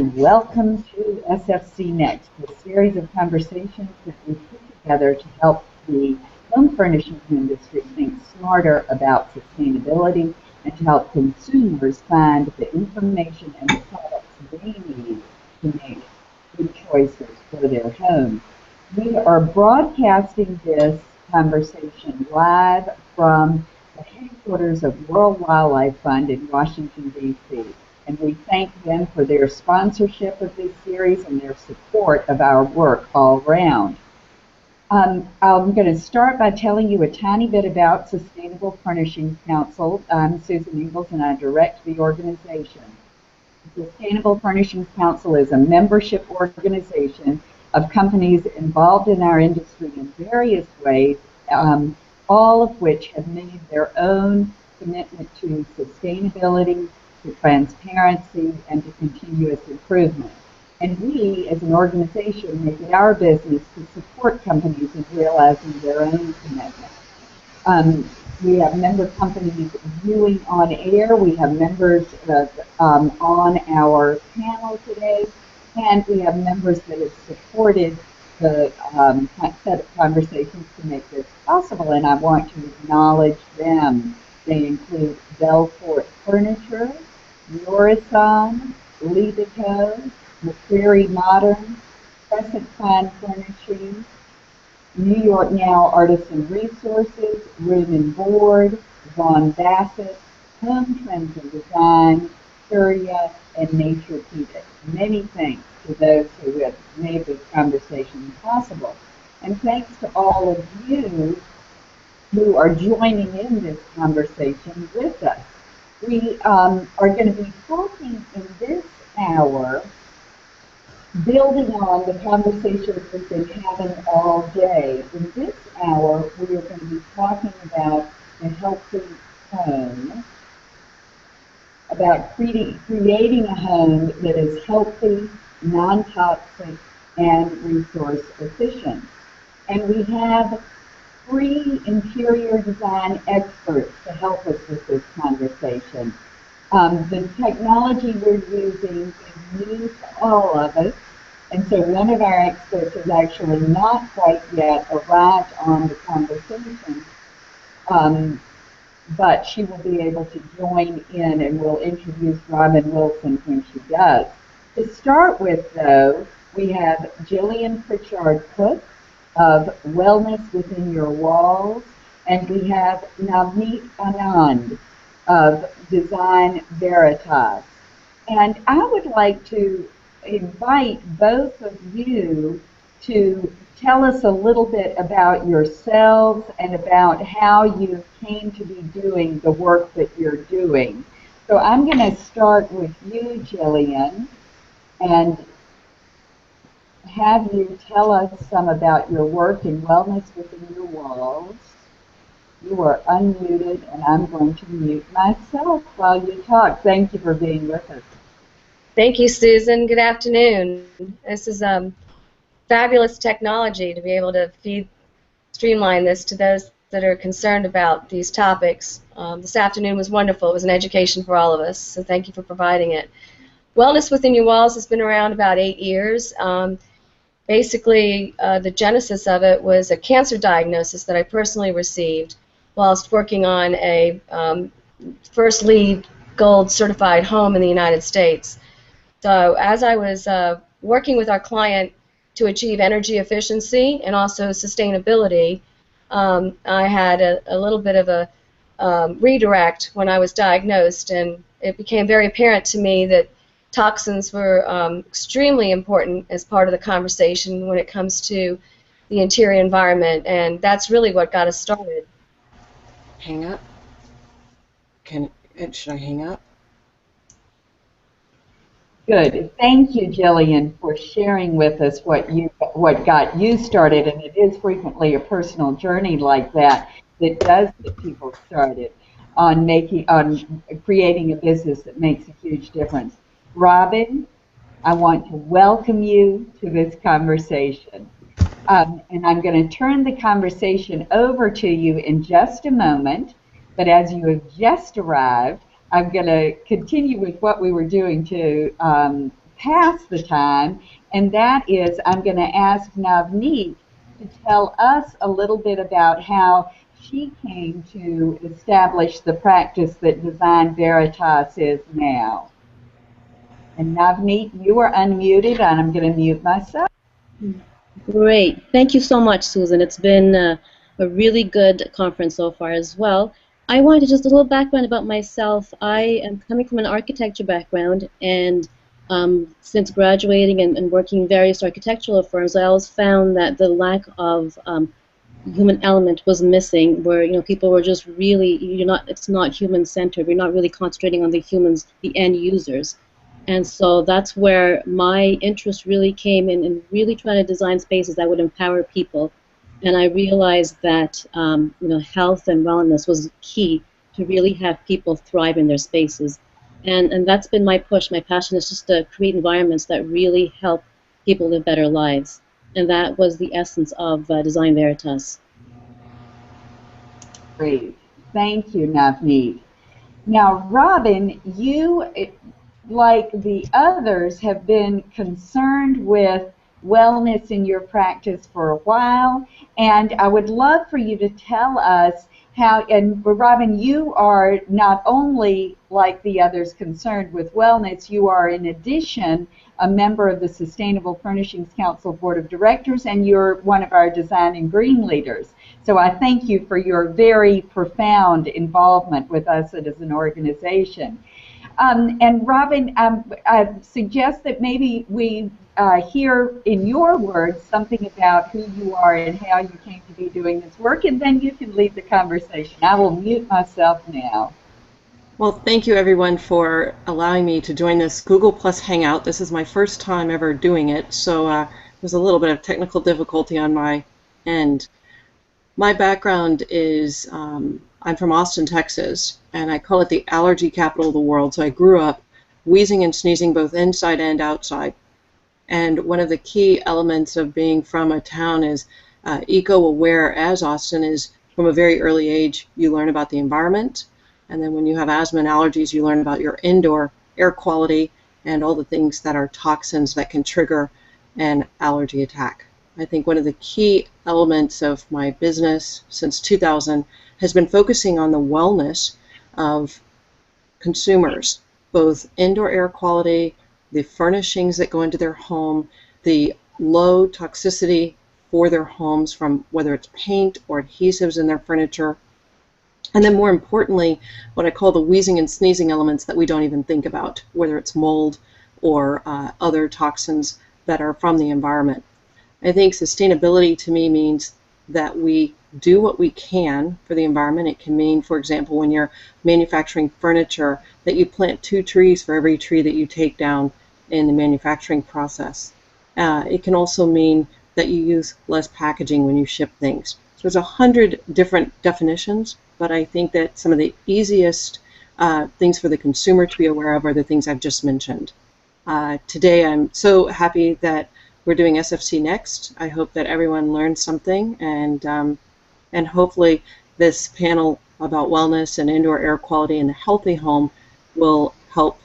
Welcome to SFC Next, a series of conversations that we put together to help the home furnishings industry think smarter about sustainability and to help consumers find the information and the products they need to make good choices for their home. We are broadcasting this conversation live from the headquarters of World Wildlife Fund in Washington, D.C. And we thank them for their sponsorship of this series and their support of our work all around. I'm going to start by telling you a tiny bit about Sustainable Furnishings Council. I'm Susan Ingalls and I direct the organization. The Sustainable Furnishings Council is a membership organization of companies involved in our industry in various ways, all of which have made their own commitment to sustainability, to transparency, and to continuous improvement. And we, as an organization, make it our business to support companies in realizing their own commitment. We have member companies viewing on air. We have members on our panel today, and we have members that have supported the set of conversations to make this possible, and I want to acknowledge them. They include Belfort Furniture, Norison, Libico, McCreary Modern, Crescent Fine Furnishings, New York Now Artisan Resources, Room and Board, Von Bassett, Home Trends and Design, Curia, and Nature Pedic. Many thanks to those who have made this conversation possible. And thanks to all of you who are joining in this conversation with us. We are going to be talking in this hour, building on the conversations we've been having all day. In this hour, we are going to be talking about a healthy home, about creating a home that is healthy, non-toxic, and resource efficient. And we have 3 interior design experts to help us with this conversation. The technology we're using is new to all of us, and so one of our experts has actually not quite yet arrived on the conversation, but she will be able to join in, and we'll introduce Robin Wilson when she does. To start with, though, we have Jillian Pritchard Cooke of Wellness Within Your Walls, and we have Navneet Anand of Design Veritas. And I would like to invite both of you to tell us a little bit about yourselves and about how you came to be doing the work that you're doing. So I'm going to start with you, Jillian, and have you tell us some about your work in Wellness Within Your Walls. You are unmuted, and I'm going to mute myself while you talk. Thank you for being with us. Thank you, Susan. Good afternoon. This is fabulous technology to be able to streamline this to those that are concerned about these topics. This afternoon was wonderful. It was an education for all of us, so thank you for providing it. Wellness Within Your Walls has been around about 8 years. Basically, the genesis of it was a cancer diagnosis that I personally received whilst working on a first LEED Gold certified home in the United States. So as I was working with our client to achieve energy efficiency and also sustainability, I had a little bit of a redirect when I was diagnosed, and it became very apparent to me that toxins were extremely important as part of the conversation when it comes to the interior environment, and that's really what got us started. Hang up? Should I hang up? Good. Thank you, Jillian, for sharing with us what got you started, and it is frequently a personal journey like that that does get people started on creating a business that makes a huge difference. Robin, I want to welcome you to this conversation. And I'm going to turn the conversation over to you in just a moment, but as you have just arrived, I'm going to continue with what we were doing to past the time, and that is I'm going to ask Navneet to tell us a little bit about how she came to establish the practice that Design Veritas is now. And Navneet, you are unmuted, and I'm going to mute myself. Great. Thank you so much, Susan. It's been a really good conference so far as well. I wanted just a little background about myself. I am coming from an architecture background, and since graduating and working in various architectural firms, I always found that the lack of human element was missing, where people were just really, it's not human centered. We're not really concentrating on the humans, the end users. And so that's where my interest really came in really trying to design spaces that would empower people. And I realized that health and wellness was key to really have people thrive in their spaces. And that's been my push. My passion is just to create environments that really help people live better lives. And that was the essence of Design Veritas. Great. Thank you, Navneet. Now, Robin, you, like the others, have been concerned with wellness in your practice for a while, and I would love for you to tell us how, and Robin, you are not only like the others concerned with wellness, you are in addition a member of the Sustainable Furnishings Council Board of Directors, and you're one of our Design and Green leaders. So I thank you for your very profound involvement with us as an organization. And Robin, I suggest that maybe we hear in your words something about who you are and how you came to be doing this work, and then you can lead the conversation. I will mute myself now. Well, thank you everyone for allowing me to join this Google Plus Hangout. This is my first time ever doing it, so there's a little bit of technical difficulty on my end. My background is I'm from Austin, Texas, and I call it the allergy capital of the world. So I grew up wheezing and sneezing both inside and outside. And one of the key elements of being from a town is eco-aware as Austin is from a very early age. You learn about the environment, and then when you have asthma and allergies, you learn about your indoor air quality and all the things that are toxins that can trigger an allergy attack. I think one of the key elements of my business since 2000 has been focusing on the wellness of consumers, both indoor air quality, the furnishings that go into their home, the low toxicity for their homes from whether it's paint or adhesives in their furniture, and then more importantly, what I call the wheezing and sneezing elements that we don't even think about, whether it's mold or other toxins that are from the environment. I think sustainability to me means that we do what we can for the environment. It can mean, for example, when you're manufacturing furniture, that you plant 2 trees for every tree that you take down in the manufacturing process. It can also mean that you use less packaging when you ship things. So there's 100 different definitions, but I think that some of the easiest things for the consumer to be aware of are the things I've just mentioned. Today I'm so happy that we're doing SFC next. I hope that everyone learned something, and hopefully this panel about wellness and indoor air quality and a healthy home will help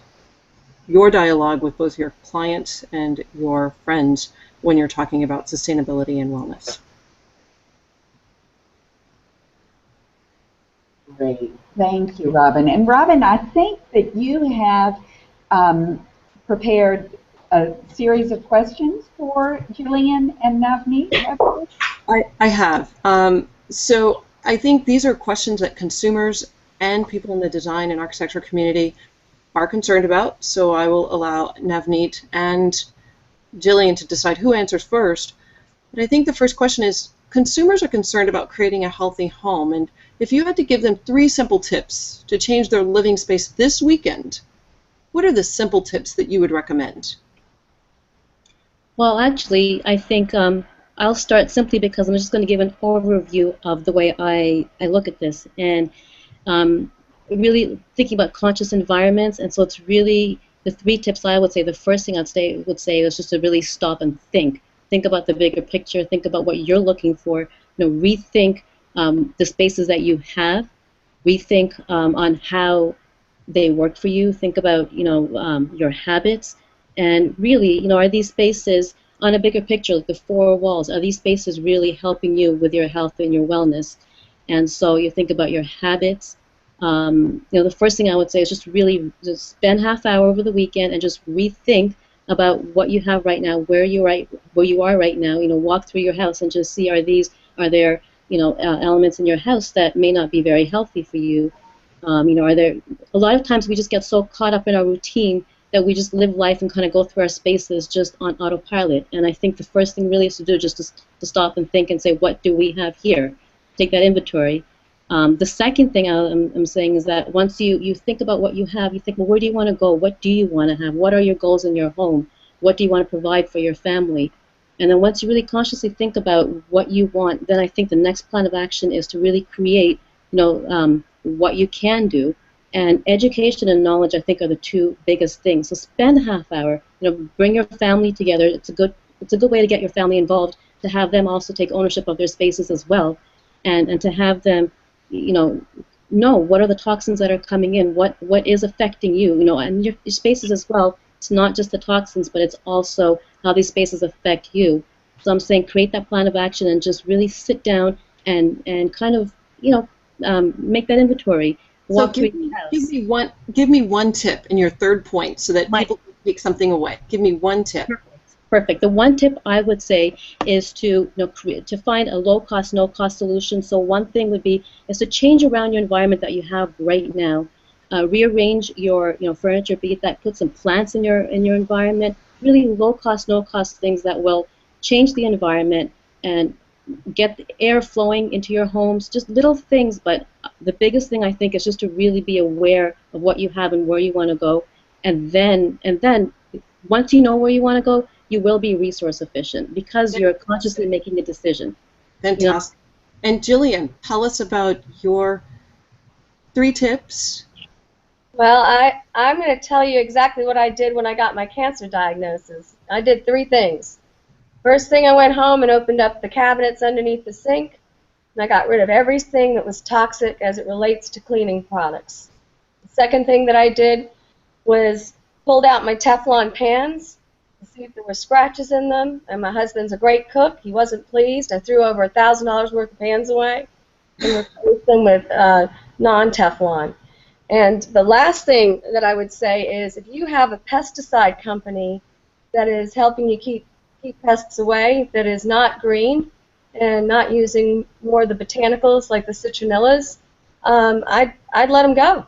your dialogue with both your clients and your friends when you're talking about sustainability and wellness. Great. Thank you, Robin. And Robin, I think that you have prepared a series of questions for Jillian and Navneet. I have. So I think these are questions that consumers and people in the design and architecture community are concerned about. So I will allow Navneet and Jillian to decide who answers first. But I think the first question is, consumers are concerned about creating a healthy home, and if you had to give them 3 simple tips to change their living space this weekend, what are the simple tips that you would recommend? Well, actually, I think I'll start simply because I'm just going to give an overview of the way I look at this, and really thinking about conscious environments. And so it's really the 3 tips I would say. The first thing I would say is just to really stop and think. Think about the bigger picture. Think about what you're looking for. Rethink the spaces that you have. Rethink on how they work for you. Think about your habits, And really, you know, are these spaces on a bigger picture, like the four walls, are these spaces really helping you with your health and your wellness? And so you think about your habits. You know, the first thing I would say is just really just spend half hour over the weekend and just rethink about what you have right now, where you are right now. You know, walk through your house and just see, are there you know elements in your house that may not be very healthy for you. You know, are there a lot of times we just get so caught up in our routine that we just live life and kind of go through our spaces just on autopilot. And I think the first thing really is to do just to stop and think and say, what do we have here? Take that inventory. The second thing I'm saying is that once you think about what you have, you think, well, where do you want to go? What do you want to have? What are your goals in your home? What do you want to provide for your family? And then once you really consciously think about what you want, then I think the next plan of action is to really create, you know, what you can do. And education and knowledge, I think, are the two biggest things. So spend a half hour, you know, bring your family together. It's a good way to get your family involved, to have them also take ownership of their spaces as well, and to have them, you know what are the toxins that are coming in, what is affecting you, you know, and your spaces as well. It's not just the toxins, but it's also how these spaces affect you. So I'm saying create that plan of action and just really sit down and kind of, you know, make that inventory. So give me one tip in your third point so that people can take something away. Give me one tip. Perfect. The one tip I would say is to to find a low-cost, no-cost solution. So one thing would be is to change around your environment that you have right now. Rearrange your furniture, be it that, put some plants in your environment. Really low-cost, no-cost things that will change the environment and get the air flowing into your homes. Just little things, but the biggest thing I think is just to really be aware of what you have and where you want to go, and then once you know where you want to go, you will be resource efficient because you're consciously making a decision. Fantastic. You know? And Jillian, tell us about your 3 tips. Well, I'm going to tell you exactly what I did when I got my cancer diagnosis. I did 3 things. First thing, I went home and opened up the cabinets underneath the sink, and I got rid of everything that was toxic as it relates to cleaning products. The second thing that I did was pulled out my Teflon pans to see if there were scratches in them, and my husband's a great cook. He wasn't pleased. I threw over $1,000 worth of pans away and replaced them with non-Teflon. And the last thing that I would say is if you have a pesticide company that is helping you keep pests away, that is not green and not using more of the botanicals like the citronellas, I'd let them go.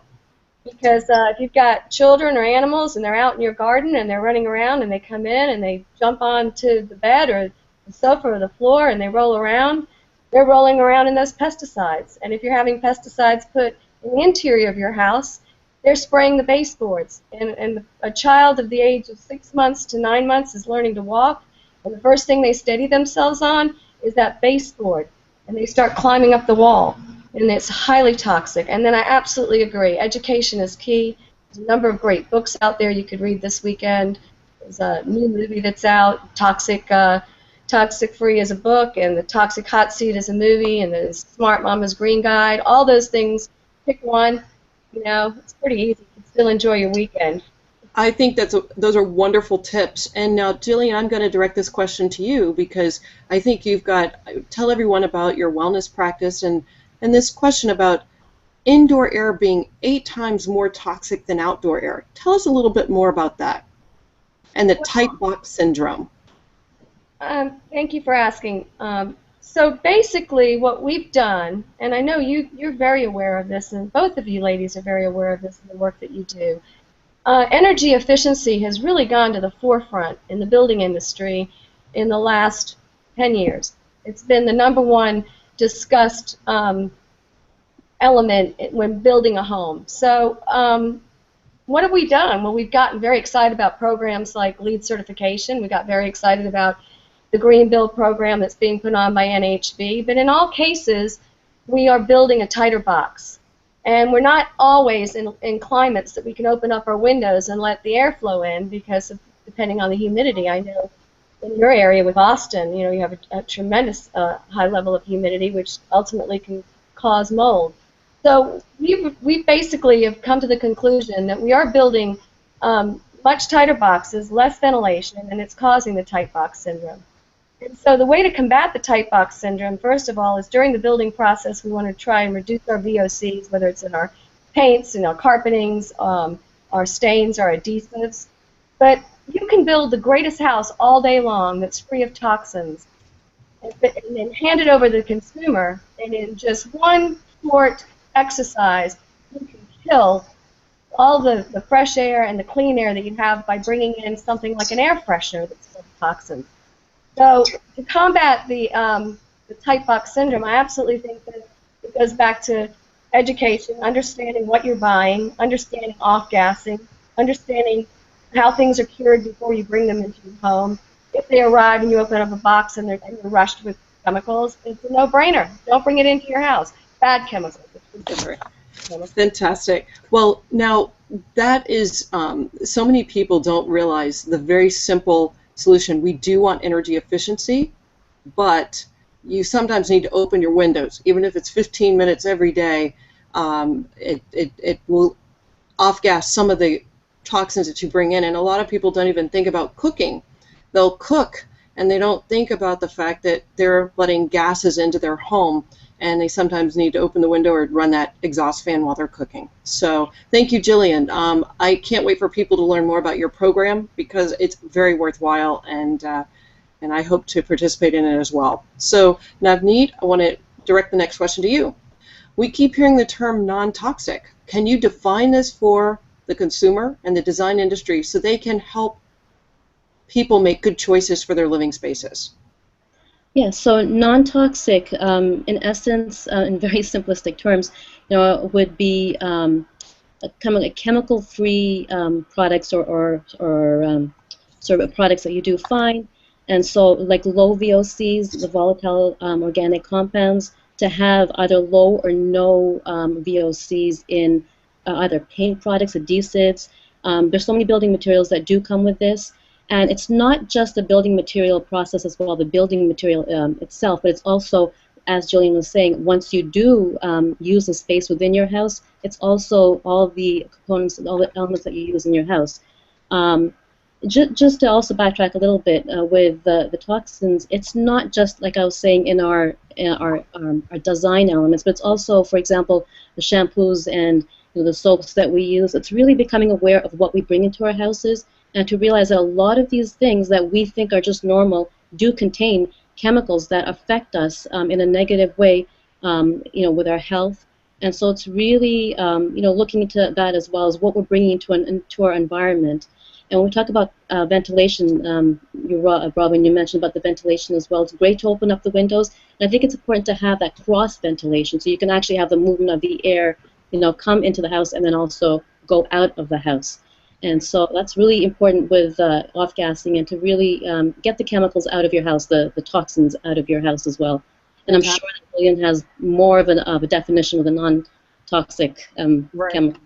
Because if you've got children or animals and they're out in your garden and they're running around and they come in and they jump onto the bed or the sofa or the floor and they roll around, they're rolling around in those pesticides. And if you're having pesticides put in the interior of your house, they're spraying the baseboards. And a child of the age of 6 months to 9 months is learning to walk, and the first thing they steady themselves on is that baseboard, and they start climbing up the wall, and it's highly toxic. And then I absolutely agree. Education is key. There's a number of great books out there you could read this weekend. There's a new movie that's out, Toxic Free is a book, and The Toxic Hot Seat is a movie, and the Smart Mama's Green Guide. All those things, pick one. You know, it's pretty easy. You can still enjoy your weekend. I think those are wonderful tips. And now, Jillian, I'm going to direct this question to you because I think tell everyone about your wellness practice and this question about indoor air being 8 times more toxic than outdoor air. Tell us a little bit more about that and the tight box syndrome. Thank you for asking. So basically what we've done, and I know you're very aware of this, and both of you ladies are very aware of this in the work that you do, energy efficiency has really gone to the forefront in the building industry in the last 10 years. It's been the #1 discussed element when building a home. So what have we done? Well, we've gotten very excited about programs like LEED certification. We got very excited about the Green Build program that's being put on by NHB. But in all cases, we are building a tighter box. And we're not always in climates that we can open up our windows and let the air flow in because depending on the humidity. I know in your area with Austin, you know, you have a tremendous high level of humidity, which ultimately can cause mold. So we basically have come to the conclusion that we are building much tighter boxes, less ventilation, and it's causing the tight box syndrome. And so the way to combat the tight box syndrome, first of all, is during the building process, we want to try and reduce our VOCs, whether it's in our paints, in our carpetings, our stains, our adhesives. But you can build the greatest house all day long that's free of toxins and then hand it over to the consumer, and in just one short exercise, you can kill all the fresh air and the clean air that you have by bringing in something like an air freshener that's full of toxins. So to combat the tight box syndrome, I absolutely think that it goes back to education, understanding what you're buying, understanding off-gassing, understanding how things are cured before you bring them into your home. If they arrive and you open up a box and you're rushed with chemicals, it's a no-brainer. Don't bring it into your house. Bad chemicals. Fantastic. Well, now that is, so many people don't realize the very simple solution. We do want energy efficiency, but you sometimes need to open your windows. Even if it's 15 minutes every day, it will off-gas some of the toxins that you bring in. And a lot of people don't even think about cooking. They'll cook, and they don't think about the fact that they're letting gases into their home, and they sometimes need to open the window or run that exhaust fan while they're cooking. So thank you, Jillian. I can't wait for people to learn more about your program because it's very worthwhile, and I hope to participate in it as well. So Navneet, I want to direct the next question to you. We keep hearing the term non-toxic. Can you define this for the consumer and the design industry so they can help people make good choices for their living spaces? Yeah, so non-toxic, in essence, in very simplistic terms, would be chemical-free products or sort of products that you do find, and so like low VOCs, the volatile organic compounds, to have either low or no VOCs in either paint products, adhesives. There's so many building materials that do come with this. And it's not just the building material process as well, the building material itself, but it's also, as Jillian was saying, once you do use the space within your house, it's also all the components, all the elements that you use in your house. Just to also backtrack a little bit with the toxins, it's not just like I was saying in our design elements, but it's also, for example, the shampoos and the soaps that we use. It's really becoming aware of what we bring into our houses, and to realize that a lot of these things that we think are just normal do contain chemicals that affect us in a negative way, with our health. And so it's really, looking into that as well as what we're bringing into our environment. And when we talk about ventilation, Robin, you mentioned about the ventilation as well. It's great to open up the windows, and I think it's important to have that cross ventilation so you can actually have the movement of the air, come into the house and then also go out of the house. And so that's really important with off-gassing, and to really get the chemicals out of your house, the toxins out of your house as well. And I'm sure that Jillian has more of a definition of the non-toxic chemical.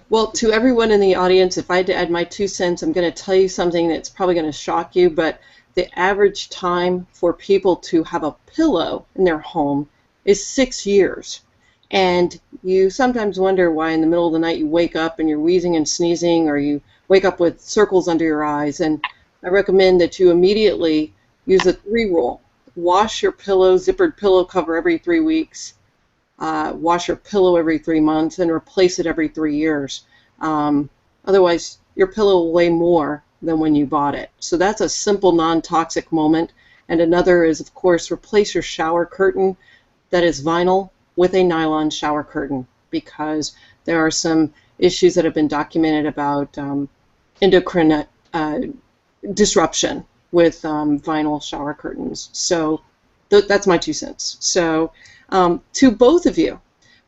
Well, to everyone in the audience, if I had to add my 2 cents, I'm going to tell you something that's probably going to shock you, but the average time for people to have a pillow in their home is 6 years. And you sometimes wonder why in the middle of the night you wake up and you're wheezing and sneezing, or you wake up with circles under your eyes. And I recommend that you immediately use a 3 rule. Wash your pillow, zippered pillow cover every 3 weeks. Wash your pillow every 3 months, and replace it every 3 years. Otherwise, your pillow will weigh more than when you bought it. So that's a simple non-toxic moment. And another is, of course, replace your shower curtain that is vinyl with a nylon shower curtain, because there are some issues that have been documented about endocrine disruption with vinyl shower curtains. So that's my 2 cents. So to both of you,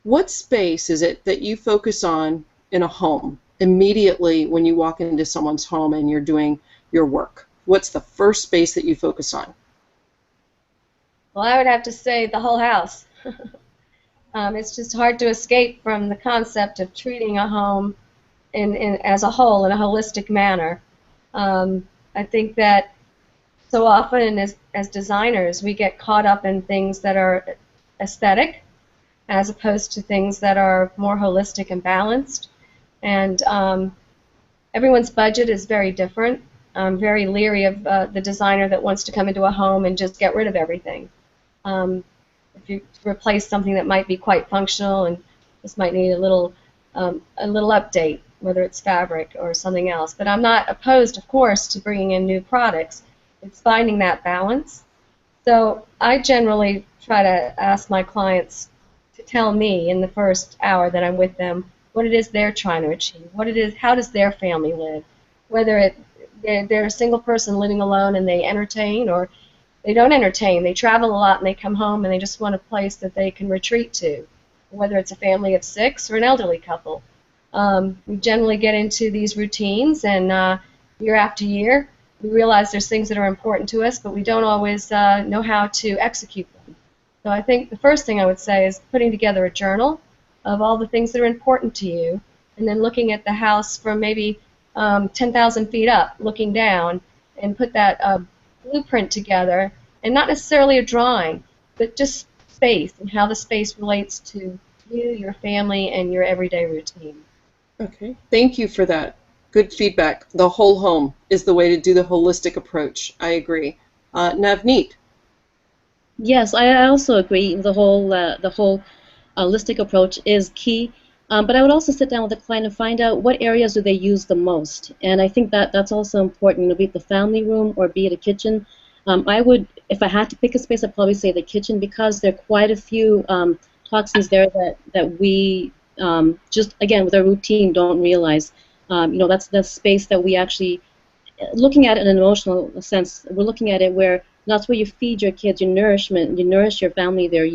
what space is it that you focus on in a home immediately when you walk into someone's home and you're doing your work? What's the first space that you focus on? Well, I would have to say the whole house. It's just hard to escape from the concept of treating a home as a whole in a holistic manner. I think that so often as designers we get caught up in things that are aesthetic as opposed to things that are more holistic and balanced. And everyone's budget is very different. I'm very leery of the designer that wants to come into a home and just get rid of everything. If you replace something that might be quite functional and just might need a little update, whether it's fabric or something else. But I'm not opposed, of course, to bringing in new products. It's finding that balance. So I generally try to ask my clients to tell me in the first hour that I'm with them what it is they're trying to achieve, what it is, how does their family live, whether they're a single person living alone and they entertain, or they don't entertain, they travel a lot and they come home and they just want a place that they can retreat to, whether it's a family of 6 or an elderly couple. We generally get into these routines, and year after year we realize there's things that are important to us, but we don't always know how to execute them. So I think the first thing I would say is putting together a journal of all the things that are important to you, and then looking at the house from maybe 10,000 feet up, looking down, and put that blueprint together, and not necessarily a drawing, but just space and how the space relates to you, your family, and your everyday routine. Okay, thank you for that. Good feedback. The whole home is the way to do the holistic approach. I agree. Navneet. Yes, I also agree. The whole holistic approach is key. But I would also sit down with the client and find out what areas do they use the most. And I think that's also important, be it the family room or be it a kitchen. I would, if I had to pick a space, I'd probably say the kitchen, because there are quite a few toxins there that we just, again, with our routine, don't realize. That's the space that we actually, looking at it in an emotional sense, we're looking at it where that's where you feed your kids, your nourishment, you nourish your family there.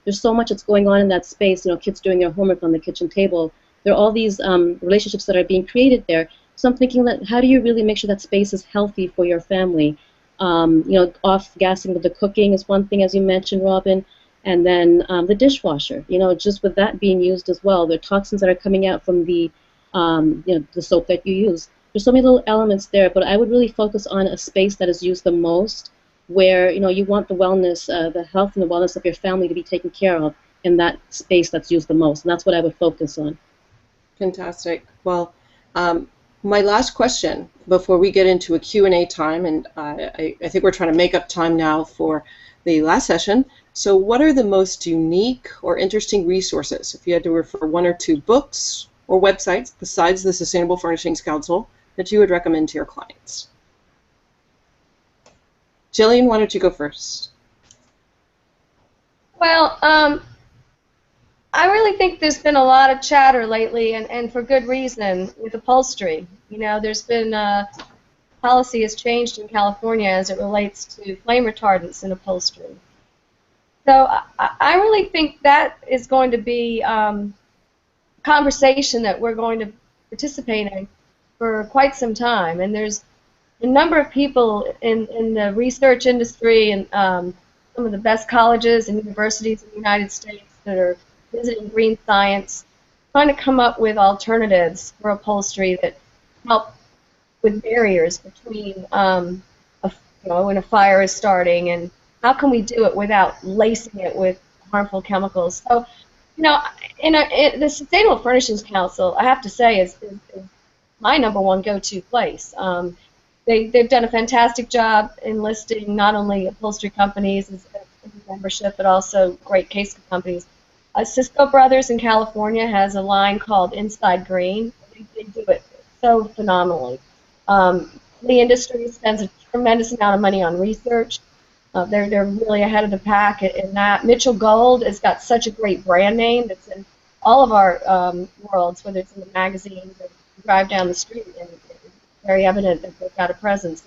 There's so much that's going on in that space. Kids doing their homework on the kitchen table. There are all these relationships that are being created there. So I'm thinking that how do you really make sure that space is healthy for your family? Off-gassing with the cooking is one thing, as you mentioned, Robin. And then the dishwasher. Just with that being used as well, there are toxins that are coming out from the soap that you use. There's so many little elements there, but I would really focus on a space that is used the most, where you want the wellness, the health and the wellness of your family to be taken care of in that space that's used the most, and that's what I would focus on. Fantastic. Well, my last question before we get into a Q&A time, and I think we're trying to make up time now for the last session. So what are the most unique or interesting resources, if you had to refer 1 or 2 books or websites besides the Sustainable Furnishings Council, that you would recommend to your clients? Jillian, why don't you go first? Well, I really think there's been a lot of chatter lately, and for good reason, with upholstery. There's been policy has changed in California as it relates to flame retardants in upholstery. So I really think that is going to be a conversation that we're going to participate in for quite some time. And there's a number of people in the research industry and some of the best colleges and universities in the United States that are visiting green science, trying to come up with alternatives for upholstery that help with barriers between when a fire is starting, and how can we do it without lacing it with harmful chemicals. So, the Sustainable Furnishings Council, I have to say, is my #1 go-to place. They've done a fantastic job enlisting not only upholstery companies as membership, but also great case companies. Cisco Brothers in California has a line called Inside Green. They do it so phenomenally. The industry spends a tremendous amount of money on research. They're really ahead of the pack in that. Mitchell Gold has got such a great brand name that's in all of our worlds, whether it's in the magazines or you drive down the street, and it's very evident that they've got a presence.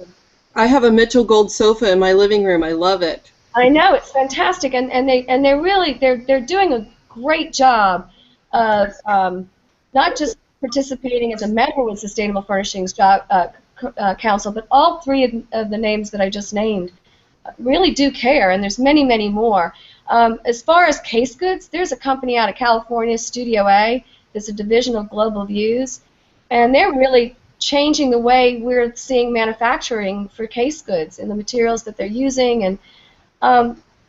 I have a Mitchell Gold sofa in my living room. I love it. I know, it's fantastic, and they're doing a great job of not just participating as a member with Sustainable Furnishings Council, but all 3 of the names that I just named really do care, and there's many, many more. As far as case goods, there's a company out of California, Studio A, that's a division of Global Views, and they're really changing the way we're seeing manufacturing for case goods and the materials that they're using. And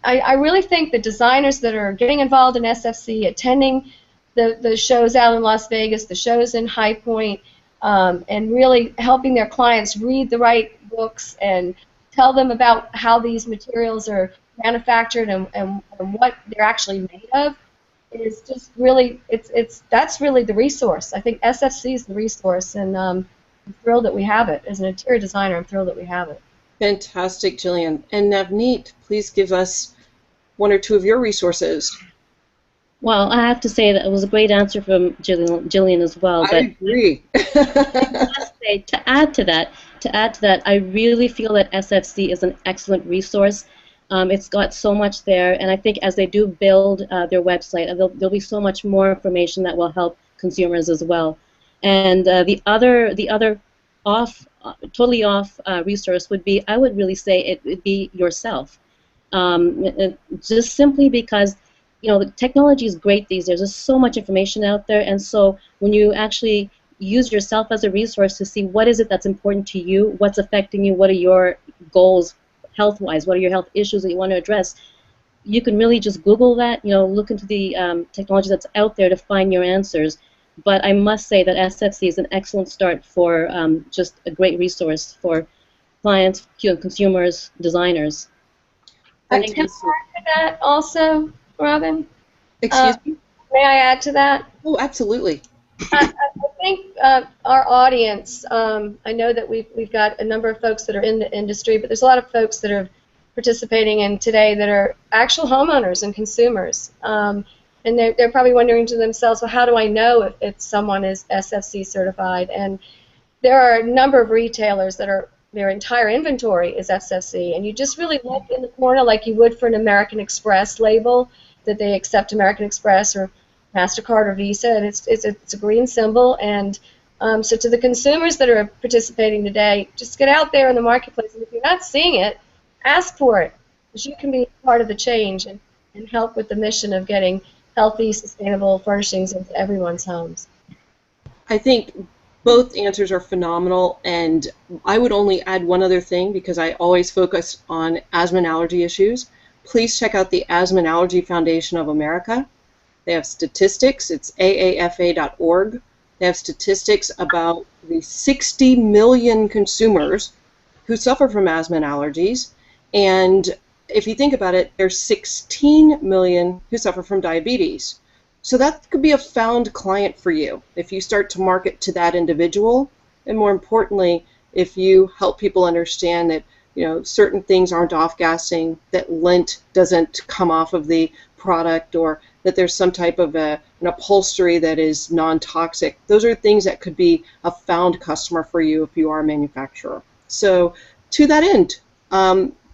I really think the designers that are getting involved in SFC, attending the shows out in Las Vegas, the shows in High Point, and really helping their clients read the right books and tell them about how these materials are manufactured and what they're actually made of is just really, that's really the resource. I think SFC is the resource, and I'm thrilled that we have it. As an interior designer, I'm thrilled that we have it. Fantastic, Jillian. And Navneet, please give us one or two of your resources. Well, I have to say that it was a great answer from Jillian as well. I agree. I must say, to add to that, I really feel that SFC is an excellent resource. It's got so much there, and I think as they do build their website, there'll be so much more information that will help consumers as well. And the other totally off resource would be, I would really say it would be yourself. Just simply because, you know, the technology is great these days. There's so much information out there, and so when you actually use yourself as a resource to see what is it that's important to you, what's affecting you, what are your goals health-wise, what are your health issues that you want to address, you can really just Google that, you know, look into the technology that's out there to find your answers. But I must say that SFC is an excellent start for just a great resource for clients, consumers, designers. Can I add to that also, Robin? Excuse me? May I add to that? Oh, absolutely. I think our audience, I know that we've got a number of folks that are in the industry, but there's a lot of folks that are participating in today that are actual homeowners and consumers. And they're probably wondering to themselves, well, how do I know if someone is SFC certified? And there are a number of retailers that are, their entire inventory is SFC, and you just really look in the corner like you would for an American Express label, that they accept American Express or MasterCard or Visa, and it's a green symbol. And so to the consumers that are participating today, just get out there in the marketplace, and if you're not seeing it, ask for it, because you can be part of the change and help with the mission of getting healthy, sustainable furnishings into everyone's homes. I think both answers are phenomenal, and I would only add one other thing, because I always focus on asthma and allergy issues. Please check out the Asthma and Allergy Foundation of America. They have statistics. It's aafa.org. They have statistics about the 60 million consumers who suffer from asthma and allergies. And if you think about it, there's 16 million who suffer from diabetes. So that could be a found client for you if you start to market to that individual. And more importantly, if you help people understand that, you know, certain things aren't off-gassing, that lint doesn't come off of the product, or that there's some type of an upholstery that is non-toxic. Those are things that could be a found customer for you if you are a manufacturer. So to that end,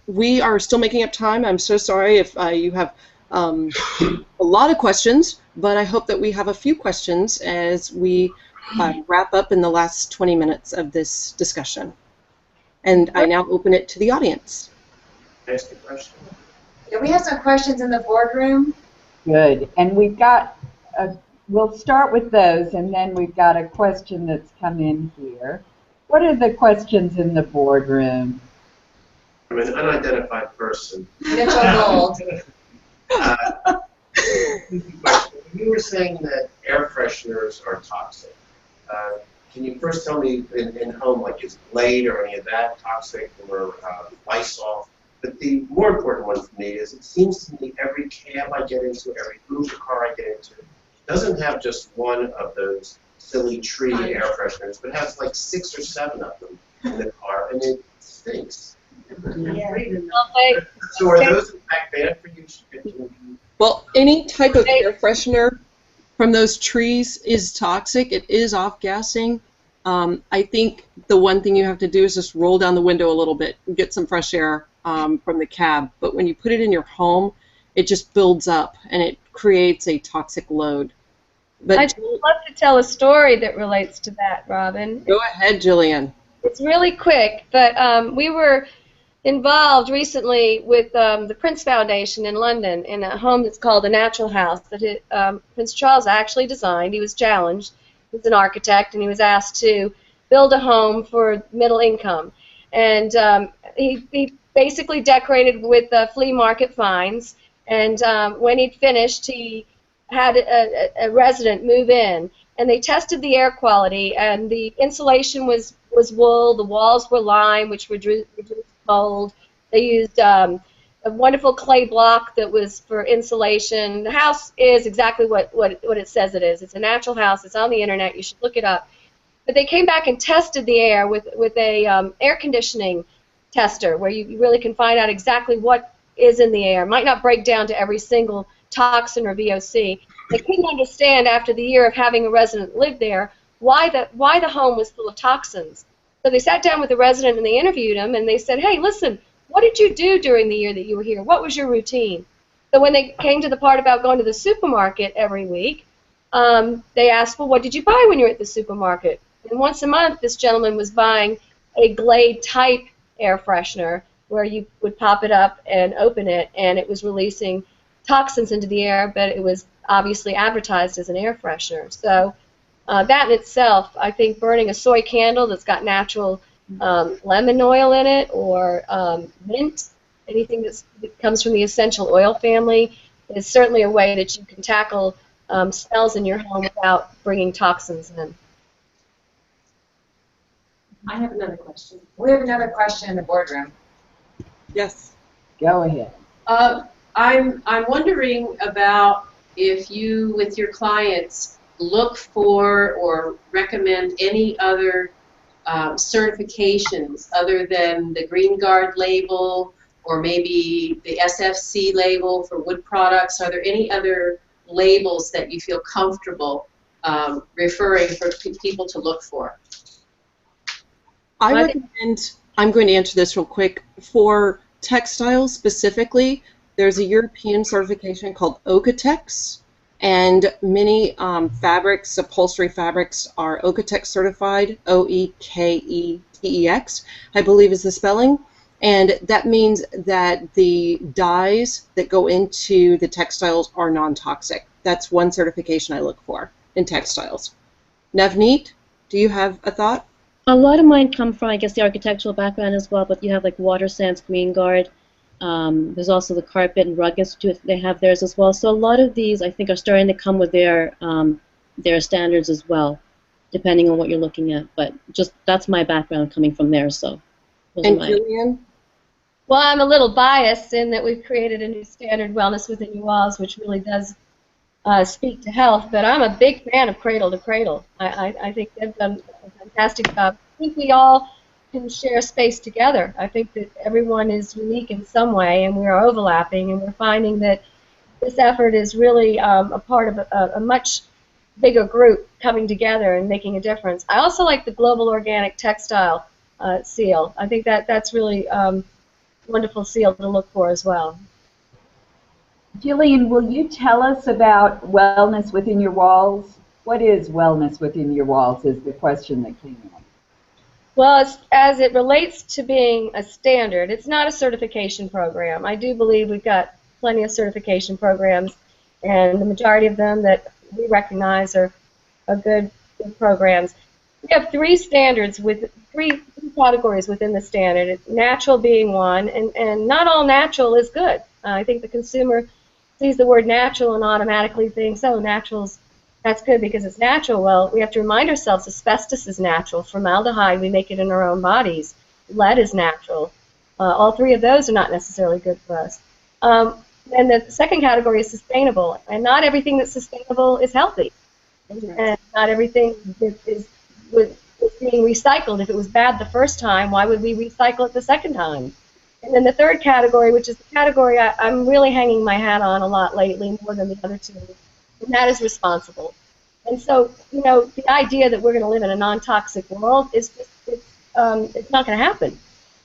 we are still making up time. I'm so sorry if you have a lot of questions, but I hope that we have a few questions as we wrap up in the last 20 minutes of this discussion. And I now open it to the audience. Ask a question. Yeah, we have some questions in the boardroom. Good. And we've got, we'll start with those, and then we've got a question that's come in here. What are the questions in the boardroom? I'm an unidentified person. Mitchell Gold. You were saying that air fresheners are toxic. Can you first tell me in home, like, is Glade or any of that toxic, or Lysol? But the more important one for me is, it seems to me every cab I get into, every Uber car I get into, doesn't have just one of those silly tree air fresheners, but has like 6 or 7 of them in the car, and it stinks. Yeah. So are those in fact bad for you? Well, any type of air freshener from those trees is toxic. It is off-gassing. I think the one thing you have to do is just roll down the window a little bit and get some fresh air from the cab. But when you put it in your home, it just builds up and it creates a toxic load. But I'd love to tell a story that relates to that, Robin. Go ahead, Jillian. It's really quick, but we were involved recently with the Prince Foundation in London in a home that's called the Natural House that Prince Charles actually designed. He was challenged. He was an architect, and he was asked to build a home for middle income. And he basically decorated with flea market finds, and when he'd finished, he had a resident move in, and they tested the air quality, and the insulation was wool, the walls were lime, which reduced mold. They used a wonderful clay block that was for insulation. The house is exactly what it says it is. It's a natural house. It's on the internet. You should look it up. But they came back and tested the air with a air conditioning tester, where you really can find out exactly what is in the air. It might not break down to every single toxin or VOC. They couldn't understand, after the year of having a resident live there, why the home was full of toxins. So they sat down with the resident and they interviewed him, and they said, hey, listen, what did you do during the year that you were here? What was your routine? So when they came to the part about going to the supermarket every week, they asked, well, what did you buy when you were at the supermarket? And once a month, this gentleman was buying a Glade type air freshener, where you would pop it up and open it, and it was releasing toxins into the air, but it was obviously advertised as an air freshener. So that in itself, I think burning a soy candle that's got natural lemon oil in it, or mint, anything that comes from the essential oil family, is certainly a way that you can tackle smells in your home without bringing toxins in. I have another question. We have another question in the boardroom. Yes. Go ahead. I'm wondering about if you, with your clients, look for or recommend any other certifications other than the Green Guard label, or maybe the SFC label for wood products. Are there any other labels that you feel comfortable referring for people to look for? I recommend, I'm going to answer this real quick, for textiles specifically, there's a European certification called Oekatex, and many fabrics, upholstery fabrics, are Oekatex certified, O-E-K-E-T-E-X, I believe is the spelling, and that means that the dyes that go into the textiles are non-toxic. That's one certification I look for in textiles. Navneet, do you have a thought? A lot of mine come from, I guess, the architectural background as well, but you have like Water Sense, Green Guard. There's also the Carpet and Rug Institute, they have theirs as well. So a lot of these, I think, are starting to come with their standards as well, depending on what you're looking at. But just that's my background coming from there. So. And Jillian? Well, I'm a little biased in that we've created a new standard, Wellness Within Your Walls, which really does speak to health, but I'm a big fan of Cradle to Cradle. I think they've done a fantastic job. I think we all can share space together. I think that everyone is unique in some way, and we are overlapping, and we're finding that this effort is really a part of a much bigger group coming together and making a difference. I also like the Global Organic Textile seal. I think that's really wonderful seal to look for as well. Jillian, will you tell us about Wellness Within Your Walls? What is Wellness Within Your Walls is the question that came in. Well, as it relates to being a standard, it's not a certification program. I do believe we've got plenty of certification programs, and the majority of them that we recognize are good programs. We have three standards with three categories within the standard, natural being one, and not all natural is good. I think the consumer sees the word natural and automatically thinks, oh, natural's, that's good because it's natural. Well, we have to remind ourselves asbestos is natural. Formaldehyde, we make it in our own bodies. Lead is natural. All three of those are not necessarily good for us. And the second category is sustainable. And not everything that's sustainable is healthy. And not everything is being recycled. If it was bad the first time, why would we recycle it the second time? And then the third category, which is the category I'm really hanging my hat on a lot lately, more than the other two, and that is responsible. And so, you know, the idea that we're going to live in a non-toxic world is just, it's not going to happen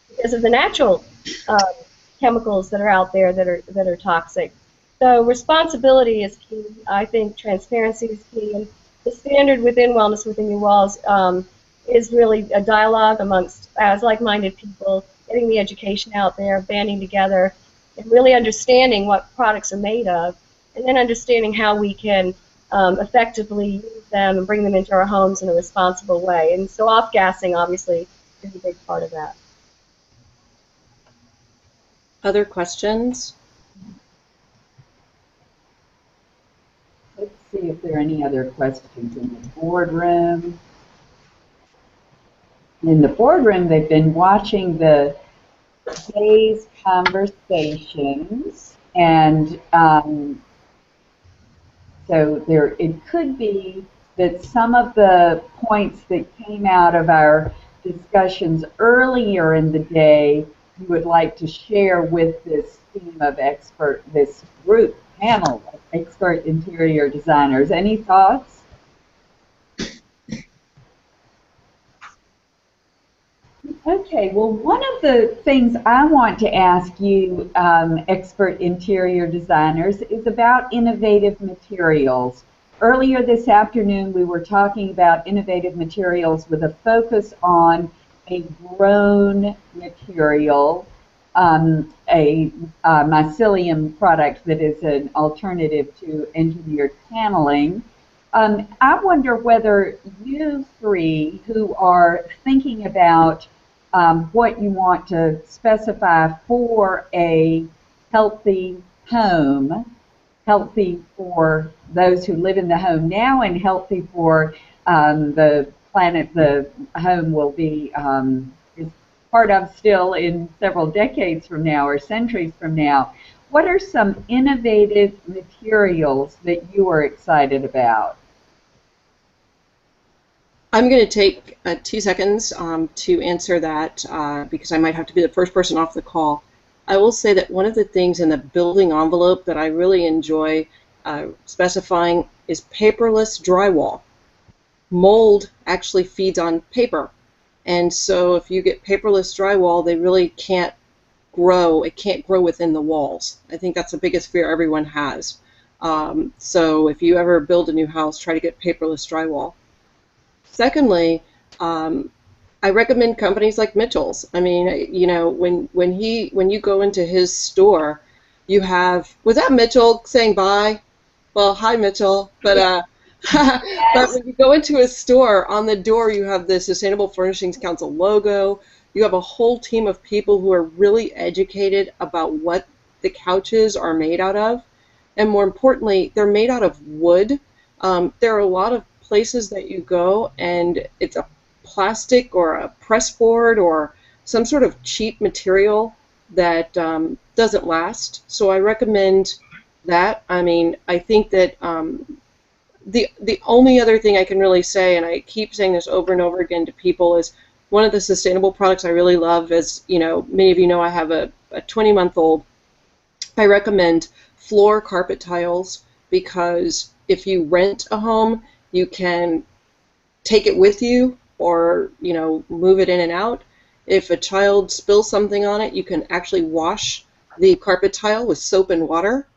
because of the natural chemicals that are out there that are toxic. So responsibility is key. I think transparency is key, and the standard within Wellness Within Your Walls is really a dialogue amongst as like-minded people, getting the education out there, banding together, and really understanding what products are made of, and then understanding how we can effectively use them and bring them into our homes in a responsible way. And so off-gassing, obviously, is a big part of that. Other questions? Let's see if there are any other questions in the boardroom? In the boardroom, they've been watching the day's conversations, and so it could be that some of the points that came out of our discussions earlier in the day you would like to share with this team of this group panel of expert interior designers. Any thoughts? Okay, well, one of the things I want to ask you, expert interior designers, is about innovative materials. Earlier this afternoon, we were talking about innovative materials with a focus on a grown material, a mycelium product that is an alternative to engineered paneling. I wonder whether you three who are thinking about what you want to specify for a healthy home, healthy for those who live in the home now and healthy for the planet the home will be is part of still in several decades from now or centuries from now. What are some innovative materials that you are excited about? I'm going to take 2 seconds to answer that because I might have to be the first person off the call. I will say that one of the things in the building envelope that I really enjoy specifying is paperless drywall. Mold actually feeds on paper, and so if you get paperless drywall, they really can't grow. It can't grow within the walls. I think that's the biggest fear everyone has. So if you ever build a new house, try to get paperless drywall. Secondly, I recommend companies like Mitchell's. I mean, you know, when you go into his store, you have, was that Mitchell saying bye? Well, hi Mitchell, but but when you go into a store, on the door you have the Sustainable Furnishings Council logo. You have a whole team of people who are really educated about what the couches are made out of, and more importantly, they're made out of wood. There are a lot of places that you go and it's a plastic or a press board or some sort of cheap material that doesn't last. So I recommend that. I mean, I think that the only other thing I can really say, and I keep saying this over and over again to people, is one of the sustainable products I really love is, you know, many of you know I have a 20-month-old. I recommend floor carpet tiles because if you rent a home, you can take it with you or, you know, move it in and out. If a child spills something on it, you can actually wash the carpet tile with soap and water.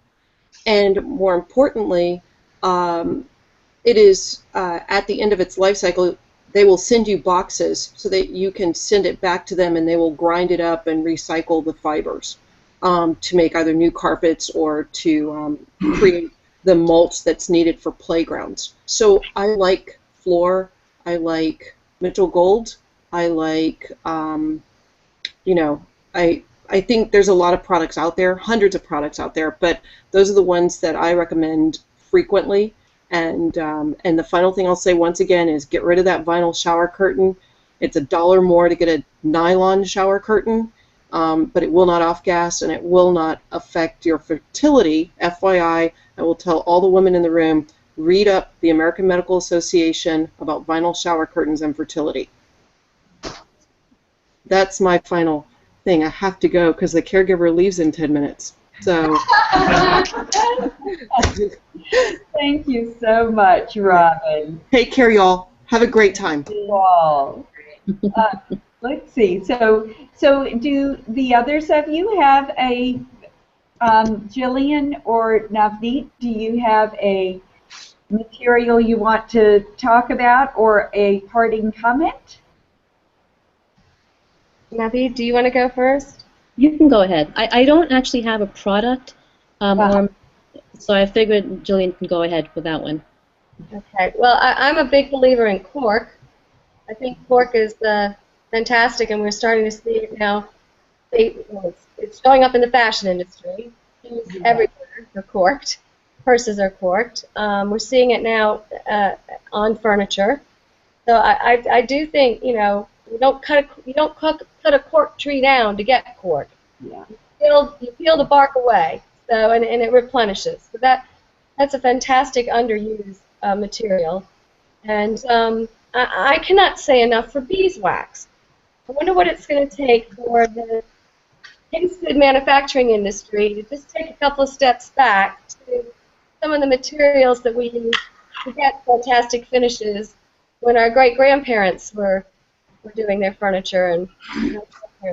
And more importantly, it is at the end of its life cycle, they will send you boxes so that you can send it back to them and they will grind it up and recycle the fibers to make either new carpets or to create the mulch that's needed for playgrounds. So I like floor, I like Mitchell Gold, I like, you know, I think there's a lot of products out there, hundreds of products out there, but those are the ones that I recommend frequently. And the final thing I'll say once again is get rid of that vinyl shower curtain. It's $1 more to get a nylon shower curtain, but it will not off-gas and it will not affect your fertility. FYI, I will tell all the women in the room, read up the American Medical Association about vinyl shower curtains and fertility. That's my final thing. I have to go because the caregiver leaves in 10 minutes. So. Thank you so much, Robin. Take care, y'all. Have a great time. You all. Let's see. So do the others of you have a Jillian or Navneet? Do you have a material you want to talk about or a parting comment? Navneet, do you want to go first? You can go ahead. I don't actually have a product, so I figured Jillian can go ahead with that one. Okay. Well, I'm a big believer in cork. I think cork is fantastic, and we're starting to see it now. It's showing up in the fashion industry. Things everywhere are corked. purses are corked. We're seeing it now on furniture. So I do think, you know, you don't cut a cork tree down to get cork. Yeah. You peel the bark away, so and it replenishes. So that's a fantastic underused material. And I cannot say enough for beeswax. I wonder what it's going to take for the painted manufacturing industry to just take a couple of steps back to some of the materials that we use to get fantastic finishes when our great-grandparents were doing their furniture and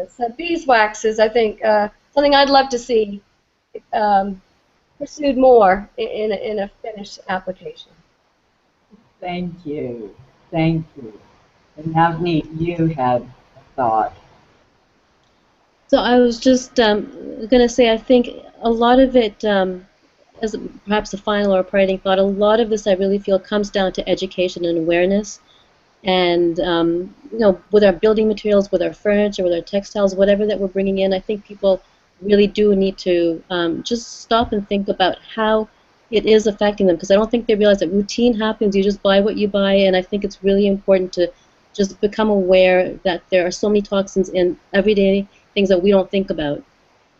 so beeswax is, I think, something I'd love to see pursued more in a finished application. Thank you. Thank you. And Navneet, you had a thought. So I was just going to say, I think a lot of it, as perhaps a final or parting thought, a lot of this I really feel comes down to education and awareness. And, you know, with our building materials, with our furniture, with our textiles, whatever that we're bringing in, I think people really do need to just stop and think about how it is affecting them, because I don't think they realize that routine happens. You just buy what you buy, and I think it's really important to just become aware that there are so many toxins in everyday things that we don't think about.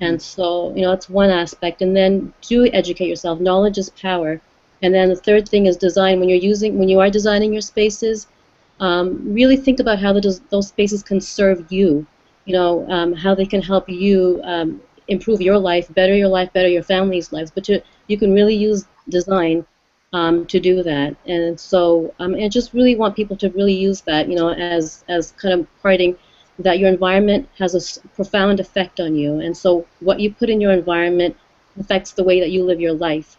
And so, you know, that's one aspect. And then do educate yourself. Knowledge is power. And then the third thing is design. When you are designing your spaces, really think about how those spaces can serve you. You know, how they can help you improve your life, better your family's lives. But you can really use design to do that. And so I just really want people to really use that, you know, as kind of parting, that your environment has a profound effect on you. And so what you put in your environment affects the way that you live your life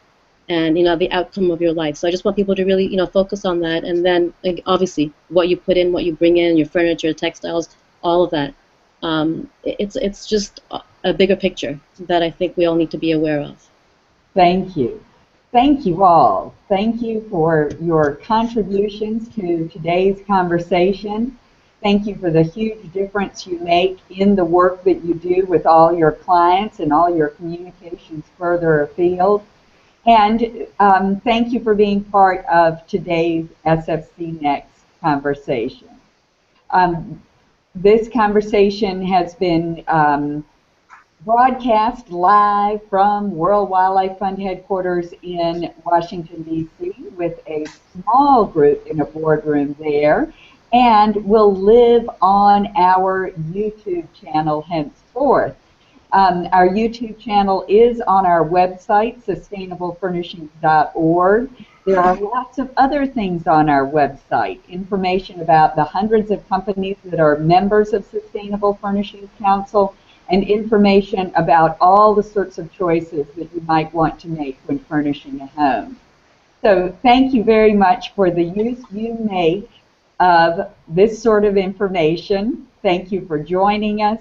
and, you know, the outcome of your life. So I just want people to really, you know, focus on that. And then, like, obviously, what you put in, what you bring in, your furniture, textiles, all of that. It's just a bigger picture that I think we all need to be aware of. Thank you. Thank you all. Thank you for your contributions to today's conversation. Thank you for the huge difference you make in the work that you do with all your clients and all your communications further afield. And thank you for being part of today's SFC Next conversation. This conversation has been broadcast live from World Wildlife Fund headquarters in Washington, D.C. with a small group in a boardroom there, and will live on our YouTube channel henceforth. Our YouTube channel is on our website, sustainablefurnishings.org. There are lots of other things on our website, information about the hundreds of companies that are members of Sustainable Furnishings Council, and information about all the sorts of choices that you might want to make when furnishing a home. So thank you very much for the use you make of this sort of information. Thank you for joining us.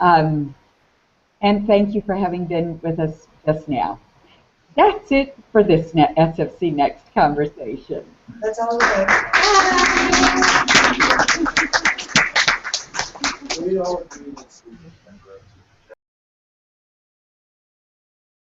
And thank you for having been with us just now. That's it for this SFC Next conversation. That's all we do.